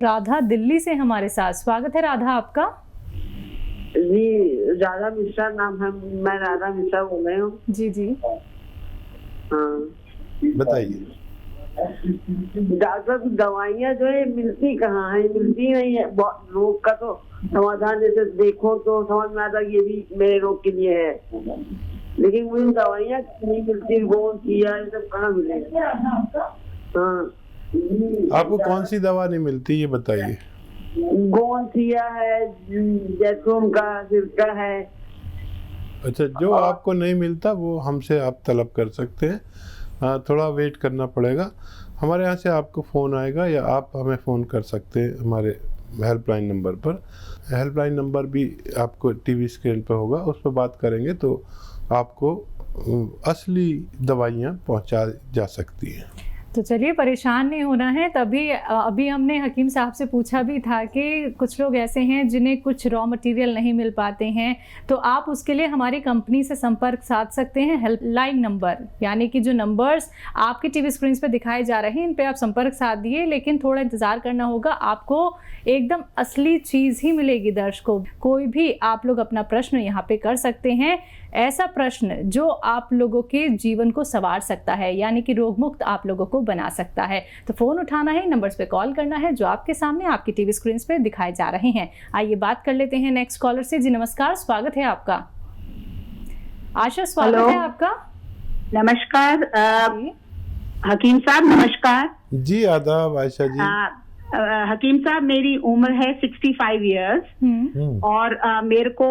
राधा दिल्ली से हमारे साथ। स्वागत है राधा आपका। जी, राधा मिश्रा नाम है। मैं राधा मिश्रा बोल रही हूँ। जी जी, हाँ, बताइए। डॉक्टर दवाइयाँ जो है मिलती कहाँ है? मिलती नहीं है। बहुत रोग का तो समाधान जैसे देखो तो समझ में आता ये भी मेरे रोग के लिए है, लेकिन मुझे दवाइयाँ नहीं मिलती। गोंद किया ये सब कहाँ मिलेगा? हाँ, आपको कौन सी दवा नहीं मिलती ये बताइए। गोंद किया है, जैतून का सिरका है। अच्छा, जो आपको नहीं मिलता वो हमसे आप तलब कर सकते हैं। थोड़ा वेट करना पड़ेगा। हमारे यहाँ से आपको फ़ोन आएगा या आप हमें फ़ोन कर सकते हैं हमारे हेल्पलाइन नंबर पर। हेल्पलाइन नंबर भी आपको टीवी स्क्रीन पर होगा, उस पर बात करेंगे तो आपको असली दवाइयाँ पहुँचा जा सकती हैं। तो चलिए, परेशान नहीं होना है। तभी अभी हमने हकीम साहब से पूछा भी था कि कुछ लोग ऐसे हैं जिन्हें कुछ रॉ मटेरियल नहीं मिल पाते हैं, तो आप उसके लिए हमारी कंपनी से संपर्क साध सकते हैं। हेल्पलाइन नंबर यानी कि जो नंबर्स आपके टीवी स्क्रीन पे दिखाए जा रहे हैं, इन पे आप संपर्क साधिए, लेकिन थोड़ा इंतज़ार करना होगा। आपको एकदम असली चीज़ ही मिलेगी दर्शकों। कोई भी आप लोग अपना प्रश्न यहाँ पे कर सकते हैं, ऐसा प्रश्न जो आप लोगों के जीवन को संवार सकता है, यानी कि रोग मुक्त आप लोगों को बना सकता है। तो फ़ोन उठाना है, नंबर्स पे कॉल करना है जो आपके सामने आपकी टीवी स्क्रीन पे दिखाए जा रहे हैं। आइए बात कर लेते हैं नेक्स्ट कॉलर से। जी नमस्कार, स्वागत है आपका। आशा, स्वागत है आपका। नमस्कार हकीम साहब। नमस्कार जी, आदाब आयशा जी। हकीम साहब, मेरी उम्र है 65 इयर्स और मेरे को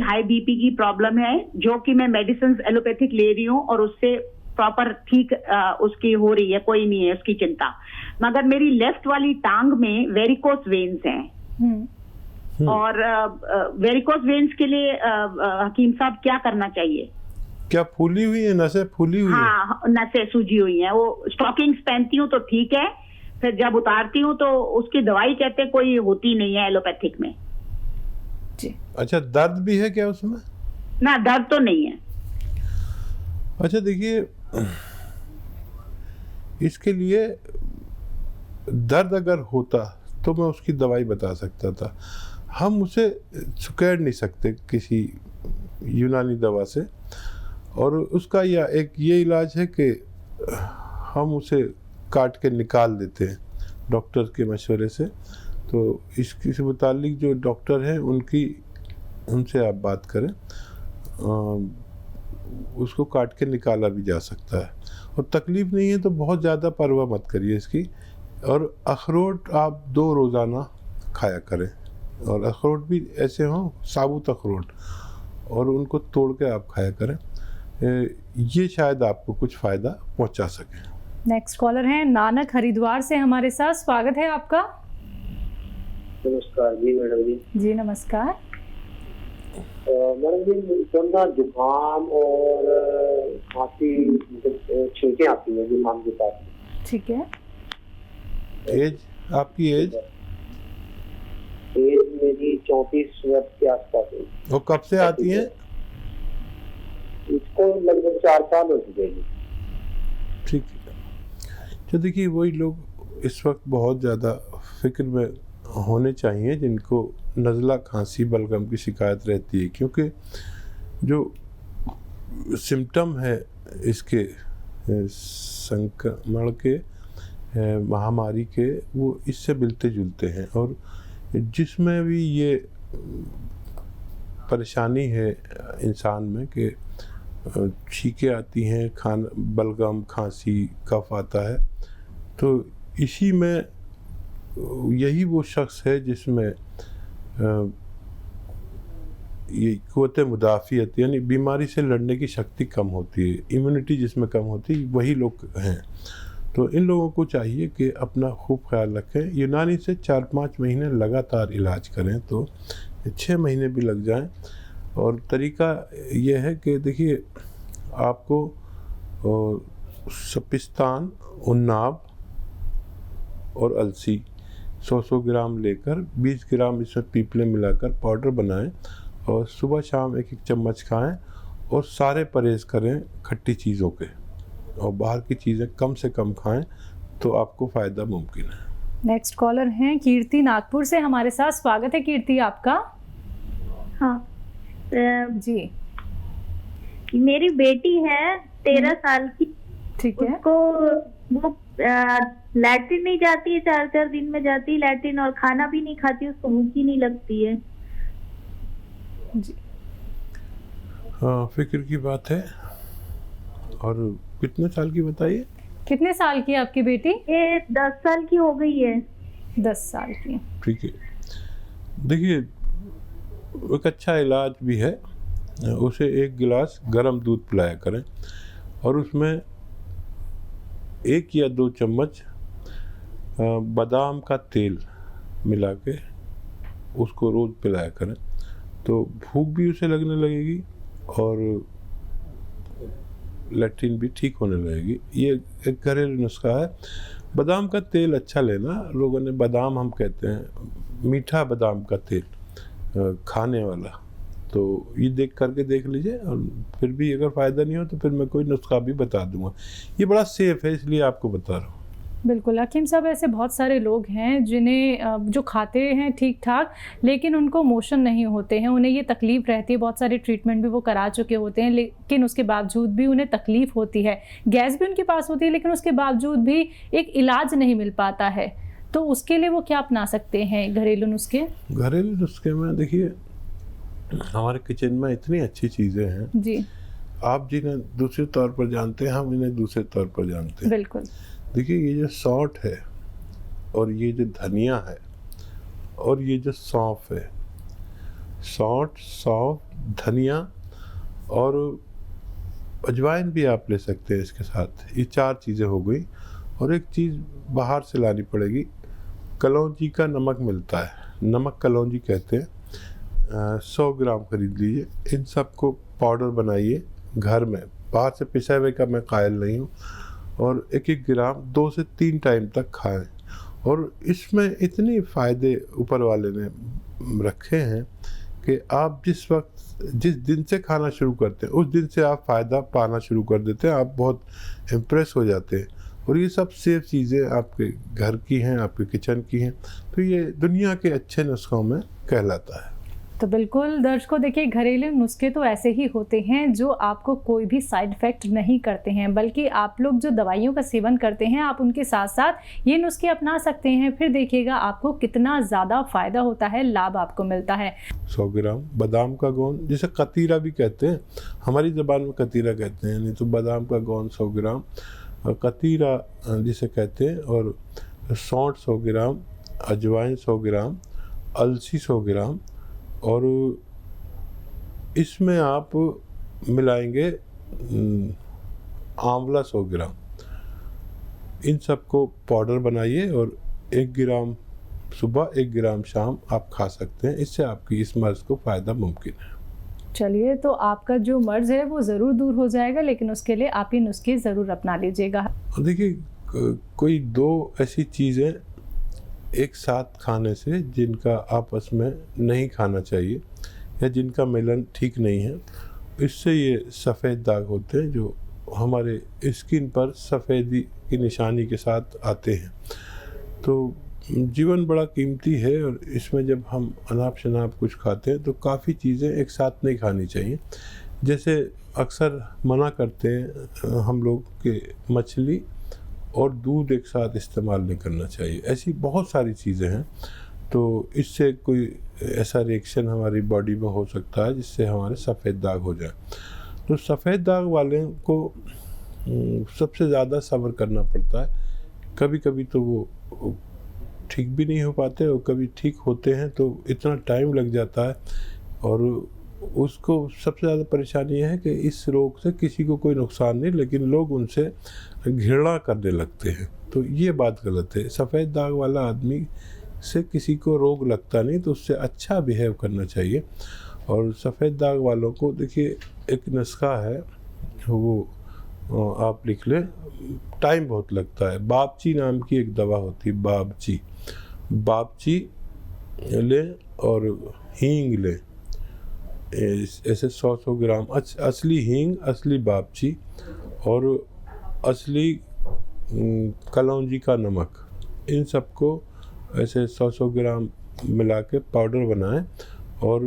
हाई बीपी की प्रॉब्लम है, जो कि मैं मेडिसिन एलोपैथिक ले रही हूँ और उससे प्रॉपर ठीक उसकी हो रही है, कोई नहीं है उसकी चिंता। मगर मेरी लेफ्ट वाली टांग में वेरिकोस वेन्स हैं और वेरिकोस वेन्स के लिए हकीम साहब क्या करना चाहिए? क्या फूली हुई है? नसें फूली हुई है? हाँ, नसें सूजी हुई हैं। वो स्टॉकिंग्स पहनती हूँ तो ठीक है, फिर जब उतारती हूँ तो उसकी दवाई कहते कोई होती नहीं है एलोपैथिक में जी। अच्छा, दर्द भी है क्या उसमें? ना, दर्द तो नहीं है। अच्छा देखिए, इसके लिए दर्द अगर होता तो मैं उसकी दवाई बता सकता था। हम उसे सुकैड़ नहीं सकते किसी यूनानी दवा से, और उसका ये इलाज है कि हम उसे काट के निकाल देते हैं डॉक्टर के मशवरे से। तो इसके से मुतालिक जो डॉक्टर हैं उनसे आप बात करें, उसको काट के निकाला भी जा सकता है। और तकलीफ़ नहीं है तो बहुत ज़्यादा परवाह मत करिए इसकी। और अखरोट आप 2 रोज़ाना खाया करें, और अखरोट भी ऐसे हों साबुत अखरोट, और उनको तोड़ के आप खाया करें। ये शायद आपको कुछ फ़ायदा पहुंचा सके। नेक्स्ट कॉलर हैं नानक हरिद्वार से हमारे साथ। स्वागत है आपका। नमस्कार जी मैडम जी। जी नमस्कार। मैडम जी, ठंडा जुकाम और खांसी छींकें आती है जुकाम के साथ। ठीक है। एज आपकी एज मेरी 34 वर्ष के आसपास है। वो कब से आती है? इसको लगभग 4 साल हो चुके हैं। ठीक है। तो देखिए, वही लोग इस वक्त बहुत ज़्यादा फिक्र में होने चाहिए जिनको नज़ला, खांसी, बलगम की शिकायत रहती है, क्योंकि जो सिम्टम है इसके संक्रमण के, महामारी के, वो इससे मिलते जुलते हैं। और जिसमें भी ये परेशानी है इंसान में कि छींकें आती हैं, बलगम, खांसी, कफ आता है, तो इसी में यही वो शख्स है जिसमें ये क़ुव्वत मुदाफ़ियत यानी बीमारी से लड़ने की शक्ति कम होती है, इम्यूनिटी जिसमें कम होती है, वही लोग हैं। तो इन लोगों को चाहिए कि अपना खूब ख्याल रखें। यूनानी से 4-5 महीने लगातार इलाज करें तो 6 महीने भी लग जाएं। और तरीका यह है कि देखिए, आपको सपिस्तान, उन्नाब और अलसी 100 ग्राम लेकर 20 ग्राम इसमें पीपले मिलाकर पाउडर बनाएं और सुबह शाम 1-1 चम्मच खाएं। और सारे परहेज़ करें खट्टी चीज़ों के, और बाहर की चीज़ें कम से कम खाएं, तो आपको फ़ायदा मुमकिन है। नेक्स्ट कॉलर हैं कीर्ति नागपुर से हमारे साथ। स्वागत है कीर्ति आपका। हाँ जी मेरी बेटी है 13 साल की। ठीक है। उसको वो लैट्रिन नहीं जाती है, 4-4 दिन में जाती है लैट्रिन, और खाना भी नहीं खाती, उसको भूख ही नहीं लगती है। जी हाँ, फिक्र की बात है। और कितने साल की बताइए? कितने साल की है आपकी बेटी? ये 10 साल की हो गई है। 10 साल की। ठीक है, देखिए एक अच्छा इलाज भी है, उसे 1 गिलास गर्म दूध पिलाया करें और उसमें 1 या 2 चम्मच बादाम का तेल मिला के उसको रोज़ पिलाया करें, तो भूख भी उसे लगने लगेगी और लैट्रिन भी ठीक होने लगेगी। ये एक घरेलू नुस्खा है। बादाम का तेल अच्छा लेना, लोगों ने बादाम हम कहते हैं मीठा बादाम का तेल खाने वाला, तो ये देख लीजिए और फिर भी अगर फ़ायदा नहीं हो तो फिर मैं कोई नुस्खा भी बता दूंगा। ये बड़ा सेफ़ है इसलिए आपको बता रहा हूँ। बिल्कुल हकीम साहब, ऐसे बहुत सारे लोग हैं जिन्हें जो खाते हैं ठीक ठाक लेकिन उनको मोशन नहीं होते हैं, उन्हें ये तकलीफ़ रहती है, बहुत सारे ट्रीटमेंट भी वो करा चुके होते हैं लेकिन उसके बावजूद भी उन्हें तकलीफ़ होती है, गैस भी उनके पास होती है लेकिन उसके बावजूद भी एक इलाज नहीं मिल पाता है, तो उसके लिए वो क्या अपना सकते हैं घरेलू नुस्खे? घरेलू नुस्खे में देखिए हमारे किचन में इतनी अच्छी चीज़ें हैं जी, आप जिन्हें दूसरे तौर पर जानते हैं हम इन्हें दूसरे तौर पर जानते हैं। बिल्कुल। देखिए ये जो सौंठ है और ये जो धनिया है और ये जो सौंफ है, सौंठ, सौंफ, धनिया और अजवाइन भी आप ले सकते हैं इसके साथ। ये 4 चीज़ें हो गई और एक चीज़ बाहर से लानी पड़ेगी, कलौंजी का नमक मिलता है, नमक कलौंजी कहते हैं, 100 ग्राम खरीद लीजिए। इन सबको पाउडर बनाइए घर में, बाहर से पिसा हुए का मैं कायल नहीं हूँ, और 1-1 ग्राम 2 से 3 टाइम तक खाएं। और इसमें इतनी फ़ायदे ऊपर वाले ने रखे हैं कि आप जिस दिन से खाना शुरू करते हैं उस दिन से आप फ़ायदा पाना शुरू कर देते हैं, आप बहुत इम्प्रेस हो जाते हैं। और ये सब सेफ चीज़ें आपके घर की हैं, आपके किचन की हैं, तो ये दुनिया के अच्छे नुस्खों में कहलाता है। तो बिल्कुल दर्शकों, देखिए घरेलू नुस्खे तो ऐसे ही होते हैं जो आपको कोई भी साइड इफ़ेक्ट नहीं करते हैं, बल्कि आप लोग जो दवाइयों का सेवन करते हैं आप उनके साथ साथ ये नुस्खे अपना सकते हैं, फिर देखिएगा आपको कितना ज़्यादा फ़ायदा होता है, लाभ आपको मिलता है। 100 ग्राम बादाम का गोंद, जिसे कतीरा भी कहते हैं, हमारी ज़बान में कतीरा कहते हैं, नहीं तो बादाम का गोंद 100 ग्राम, कतीरा जिसे कहते हैं, और सौंठ 100 ग्राम, अजवाइन 100 ग्राम, अलसी 100 ग्राम, और इसमें आप मिलाएंगे आंवला 100 ग्राम। इन सबको पाउडर बनाइए और 1 ग्राम सुबह 1 ग्राम शाम आप खा सकते हैं। इससे आपकी इस मर्ज़ को फ़ायदा मुमकिन है। चलिए, तो आपका जो मर्ज़ है वो ज़रूर दूर हो जाएगा, लेकिन उसके लिए आप ये नुस्खे ज़रूर अपना लीजिएगा। देखिए कोई 2 ऐसी चीज़ें एक साथ खाने से जिनका आपस में नहीं खाना चाहिए या जिनका मिलन ठीक नहीं है, इससे ये सफ़ेद दाग होते हैं जो हमारे स्किन पर सफ़ेदी की निशानी के साथ आते हैं। तो जीवन बड़ा कीमती है और इसमें जब हम अनाप शनाप कुछ खाते हैं तो काफ़ी चीज़ें एक साथ नहीं खानी चाहिए। जैसे अक्सर मना करते हैं हम लोग कि मछली और दूध एक साथ इस्तेमाल नहीं करना चाहिए, ऐसी बहुत सारी चीज़ें हैं। तो इससे कोई ऐसा रिएक्शन हमारी बॉडी में हो सकता है जिससे हमारे सफ़ेद दाग हो जाए। तो सफ़ेद दाग वाले को सबसे ज़्यादा सब्र करना पड़ता है। कभी कभी तो वो ठीक भी नहीं हो पाते और कभी ठीक होते हैं तो इतना टाइम लग जाता है, और उसको सबसे ज़्यादा परेशानी यह है कि इस रोग से किसी को कोई नुकसान नहीं, लेकिन लोग उनसे घृणा करने लगते हैं। तो ये बात गलत है। सफ़ेद दाग वाला आदमी से किसी को रोग लगता नहीं, तो उससे अच्छा बिहेव करना चाहिए। और सफ़ेद दाग वालों को देखिए एक नुस्खा है, वो आप लिख लें, टाइम बहुत लगता है। बाबची नाम की एक दवा होती है, बाबची लें और हींग लें, ऐसे 100 ग्राम असली हींग, असली बाबची और असली कलौंजी का नमक, इन सबको ऐसे 100 ग्राम मिला के पाउडर बनाएं और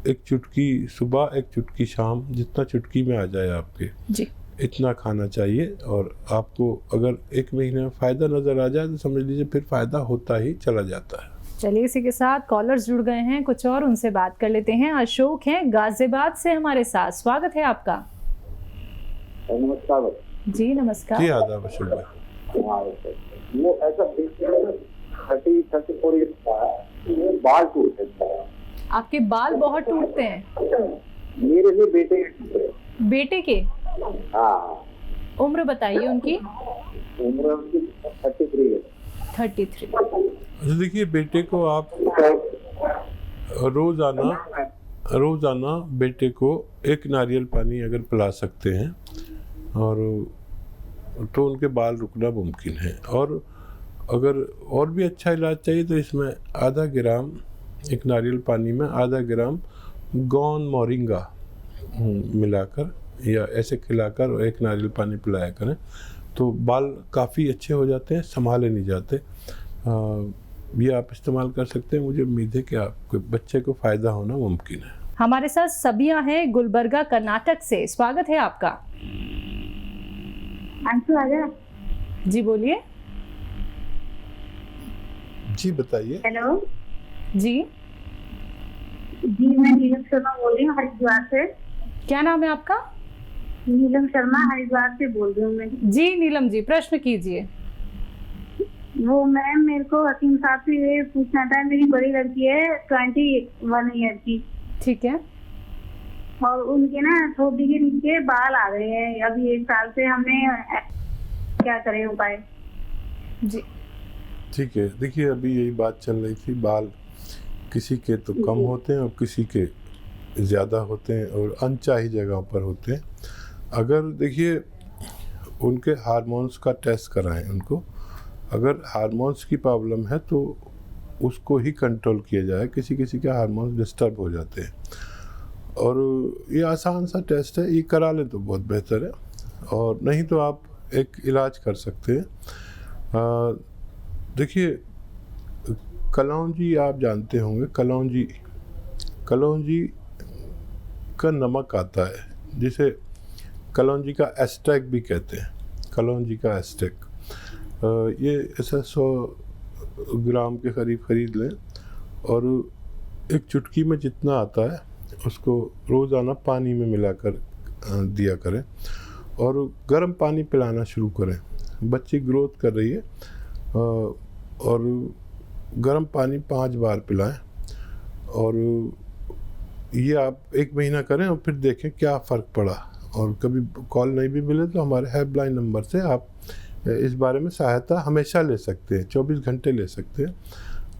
एक चुटकी सुबह एक चुटकी शाम, जितना चुटकी में आ जाए आपके जी, इतना खाना चाहिए। और आपको अगर 1 महीने में फ़ायदा नज़र आ जाए तो समझ लीजिए फिर फ़ायदा होता ही चला जाता है। चलिए इसी के साथ कॉलर्स जुड़ गए हैं कुछ और, उनसे बात कर लेते हैं। अशोक हैं गाजियाबाद से हमारे साथ, स्वागत है आपका। नमस्कार जी नमस्कार। जी आदाब अशोक भाई। वो ऐसा 30-34 ईयर्स का है, बाल टूटते हैं। आपके बाल बहुत टूटते हैं? मेरे लिए बेटे के टूट रहे। बेटे के? हाँ। उम्र बताइए उनकी। उम्र उनकी 33 है। 33। अच्छा देखिए, बेटे को आप रोज़ाना बेटे को 1 नारियल पानी अगर पिला सकते हैं और तो उनके बाल रुकना मुमकिन है। और अगर और भी अच्छा इलाज चाहिए तो इसमें आधा ग्राम, 1 नारियल पानी में आधा ग्राम गौन मोरिंगा मिलाकर या ऐसे खिलाकर 1 नारियल पानी पिलाया करें तो बाल काफ़ी अच्छे हो जाते हैं, संभाले नहीं जाते। ये आप इस्तेमाल कर सकते हैं। मुझे उम्मीद है कि आपके बच्चे को फ़ायदा होना मुमकिन है। हमारे साथ सबिया है गुलबर्गा कर्नाटक से, स्वागत है आपका। अंशु आ जा। जी बोलिए। जी बताइए। हेलो जी जी, मैं नीलम शर्मा बोल रही हूँ हरिद्वार से। क्या नाम है आपका? नीलम शर्मा हरिद्वार से बोल रही हूँ मैं। जी नीलम जी, प्रश्न कीजिए। वो मैम, मेरे को हकीम साहब से ये पूछना था। मेरी बड़ी लड़की है 21 ईयर की, ठीक है, और उनके ना ठोडी के नीचे बाल आ गए हैं अभी 1 साल से। हमने क्या करें उपाय? जी ठीक है, देखिए अभी यही बात चल रही थी, बाल किसी के तो कम होते हैं और किसी के ज़्यादा होते हैं और अनचाही जगहों पर होते हैं। अगर देखिए उनके हार्मोन्स का टेस्ट कराएं उनको। अगर हार्मोन्स की प्रॉब्लम है तो उसको ही कंट्रोल किया जाए। किसी किसी के हार्मोन्स डिस्टर्ब हो जाते हैं और ये आसान सा टेस्ट है, ये करा लें तो बहुत बेहतर है। और नहीं तो आप एक इलाज कर सकते हैं। देखिए कलौंजी आप जानते होंगे, कलौंजी का नमक आता है जिसे कलौंजी का एस्टेक भी कहते हैं। कलौंजी का एस्टेक ये ऐसा 100 ग्राम के करीब खरीद लें और एक चुटकी में जितना आता है उसको रोज़ाना पानी में मिलाकर दिया करें और गर्म पानी पिलाना शुरू करें। बच्ची ग्रोथ कर रही है और गर्म पानी 5 बार पिलाएं और ये आप 1 महीना करें और फिर देखें क्या फ़र्क पड़ा। और कभी कॉल नहीं भी मिले तो हमारे हेल्पलाइन नंबर से आप इस बारे में सहायता हमेशा ले सकते हैं, 24 घंटे ले सकते हैं।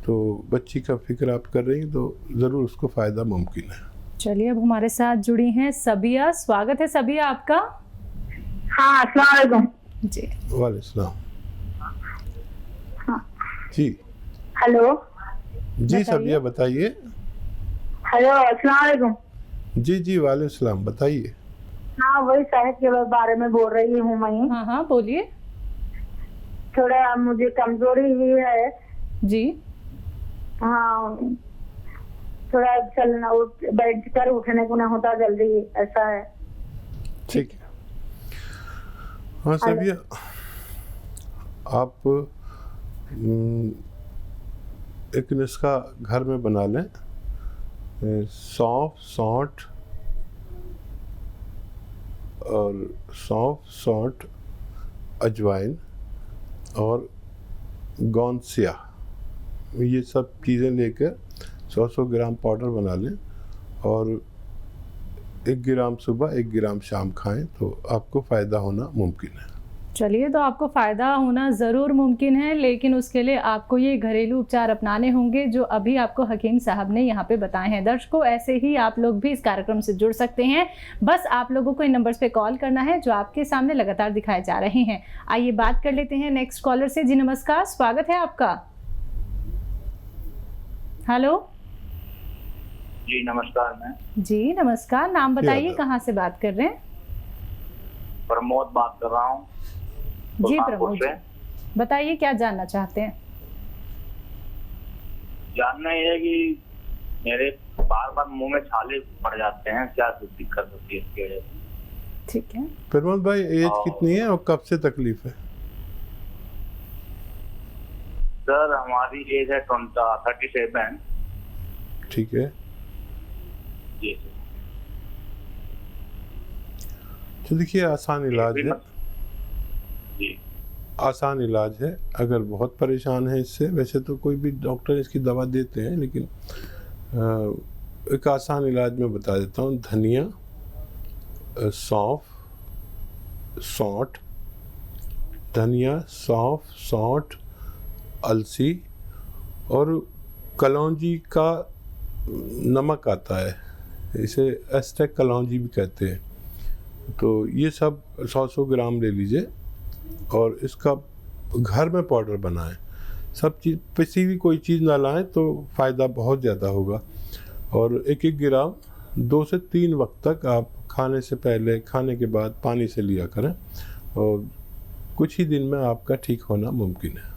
तो बच्ची का फिक्र आप कर रही हैं तो ज़रूर उसको फ़ायदा मुमकिन है। चलिए अब हमारे साथ जुड़ी हैं सबिया, स्वागत है सबिया आपका। हाँ, अस्सलाम वालेकुम। जी वालेकुम सलाम। हाँ। जी हेलो जी सबिया बताइए। हेलो, अस्सलाम वालेकुम। जी वालेकुम सलाम, बताइए। हाँ, वही सेहत के बारे में बोल रही हूँ मैं। हाँ बोलिए। थोड़ा मुझे कमजोरी भी है जी। हाँ, थोड़ा चलना बैठ कर उठने को ना होता जल्दी, ऐसा है। ठीक है। हाँ सबिया, आप एक नुस्खा घर में बना लें। सौंठ अजवाइन और गोंसिया, ये सब चीज़ें लेकर 100 ग्राम पाउडर बना लें और 1 ग्राम सुबह 1 ग्राम शाम खाएं तो आपको फ़ायदा होना मुमकिन है। चलिए, तो आपको फ़ायदा होना ज़रूर मुमकिन है, लेकिन उसके लिए आपको ये घरेलू उपचार अपनाने होंगे जो अभी आपको हकीम साहब ने यहाँ पे बताए हैं। दर्शकों, ऐसे ही आप लोग भी इस कार्यक्रम से जुड़ सकते हैं। बस आप लोगों को इन नंबर्स पे कॉल करना है जो आपके सामने लगातार दिखाए जा रहे हैं। आइए बात कर लेते हैं नेक्स्ट कॉलर से। जी नमस्कार, स्वागत है आपका। हेलो जी नमस्कार मैम। जी नमस्कार, नाम बताइए, कहाँ से बात कर रहे हैं? प्रमोद बात कर रहा हूँ। जी प्रमोद जी, बताइए क्या जानना चाहते हैं? सुल्तानपुर से। जी, जी, प्रमोद जी, मैं बताइए क्या जानना चाहते हैं? ये जानना ये है कि मेरे बार बार मुंह में छाले पड़ जाते हैं, क्या दिक्कत होती है इसकी वजह से? ठीक है। प्रमोद भाई एज कितनी है और कब से तकलीफ है? सर हमारी एज है 37। ठीक है। जी सर। तो देखिए आसान इलाज है, जी आसान इलाज है। अगर बहुत परेशान है इससे, वैसे तो कोई भी डॉक्टर इसकी दवा देते हैं, लेकिन एक आसान इलाज मैं बता देता हूँ। धनिया, सौंफ, सौंठ, धनिया, सौंफ, सौंठ, अलसी और कलौंजी का नमक आता है, इसे एस्टेक कलौंजी भी कहते हैं। तो ये सब 100 ग्राम ले लीजिए और इसका घर में पाउडर बनाएं। सब चीज़ पिसी हुई कोई चीज़ ना लाएं तो फ़ायदा बहुत ज़्यादा होगा। और 1-1 ग्राम 2 से 3 वक्त तक आप खाने से पहले, खाने के बाद पानी से लिया करें और कुछ ही दिन में आपका ठीक होना मुमकिन है।